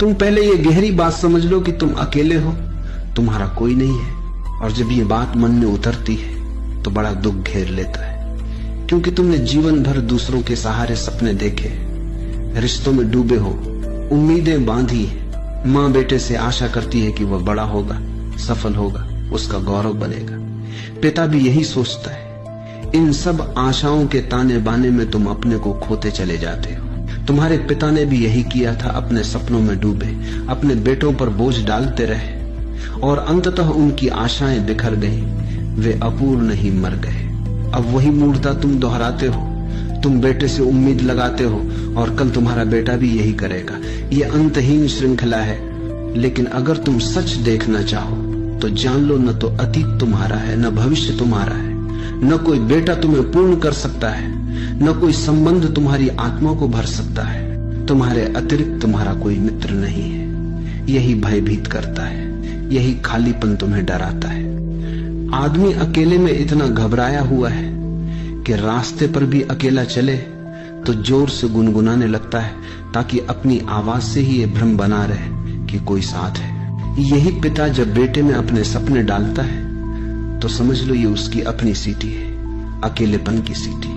तुम पहले ये गहरी बात समझ लो कि तुम अकेले हो, तुम्हारा कोई नहीं है। और जब ये बात मन में उतरती है तो बड़ा दुख घेर लेता है, क्योंकि तुमने जीवन भर दूसरों के सहारे सपने देखे, रिश्तों में डूबे हो, उम्मीदें बांधी है। माँ बेटे से आशा करती है कि वह बड़ा होगा, सफल होगा, उसका गौरव बनेगा। पिता भी यही सोचता है। इन सब आशाओं के ताने बाने में तुम अपने को खोते चले जाते हो। तुम्हारे पिता ने भी यही किया था, अपने सपनों में डूबे, अपने बेटों पर बोझ डालते रहे और अंततः उनकी आशाएं बिखर गईं, वे अपूर्ण ही मर गए। अब वही मूर्खता तुम दोहराते हो। तुम बेटे से उम्मीद लगाते हो और कल तुम्हारा बेटा भी यही करेगा। ये अंतहीन श्रृंखला है। लेकिन अगर तुम सच देखना चाहो तो जान लो, न तो अतीत तुम्हारा है, न भविष्य तुम्हारा है, न कोई बेटा तुम्हें पूर्ण कर सकता है, न कोई संबंध तुम्हारी आत्मा को भर सकता है। तुम्हारे अतिरिक्त तुम्हारा कोई मित्र नहीं है। यही भयभीत करता है, यही खालीपन तुम्हें डराता है। आदमी अकेले में इतना घबराया हुआ है कि रास्ते पर भी अकेला चले तो जोर से गुनगुनाने लगता है, ताकि अपनी आवाज से ही ये भ्रम बना रहे कि कोई साथ है। यही पिता जब बेटे में अपने सपने डालता है तो समझ लो ये उसकी अपनी सीटी है, अकेलेपन की सीटी।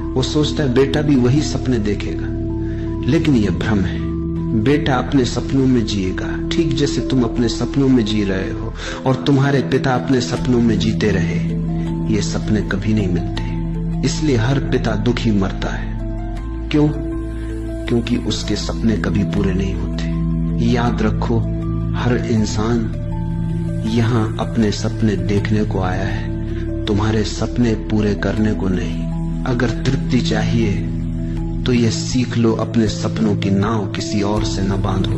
वो सोचता है बेटा भी वही सपने देखेगा, लेकिन यह भ्रम है। बेटा अपने सपनों में जिएगा, ठीक जैसे तुम अपने सपनों में जी रहे हो और तुम्हारे पिता अपने सपनों में जीते रहे। ये सपने कभी नहीं मिलते, इसलिए हर पिता दुखी मरता है। क्यों? क्योंकि उसके सपने कभी पूरे नहीं होते। याद रखो, हर इंसान यहाँ अपने सपने देखने को आया है, तुम्हारे सपने पूरे करने को नहीं। अगर तृप्ति चाहिए तो यह सीख लो, अपने सपनों की नाव किसी और से न बांधो,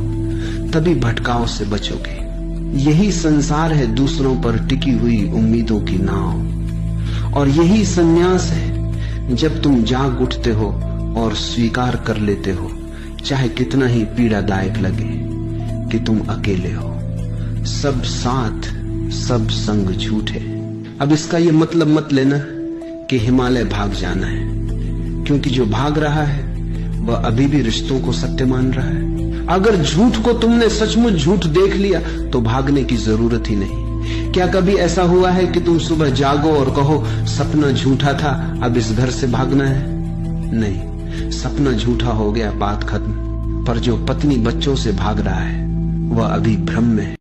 तभी भटकाव से बचोगे। यही संसार है दूसरों पर टिकी हुई उम्मीदों की नाव। और यही संन्यास है जब तुम जाग उठते हो और स्वीकार कर लेते हो, चाहे कितना ही पीड़ादायक लगे, कि तुम अकेले हो। सब साथ, सब संग झूठ है। अब इसका ये मतलब मत लेना कि हिमालय भाग जाना है, क्योंकि जो भाग रहा है वह अभी भी रिश्तों को सत्य मान रहा है। अगर झूठ को तुमने सचमुच झूठ देख लिया तो भागने की जरूरत ही नहीं। क्या कभी ऐसा हुआ है कि तुम सुबह जागो और कहो सपना झूठा था, अब इस घर से भागना है? नहीं, सपना झूठा हो गया, बात खत्म। पर जो पत्नी बच्चों से भाग रहा है वह अभी भ्रम में है।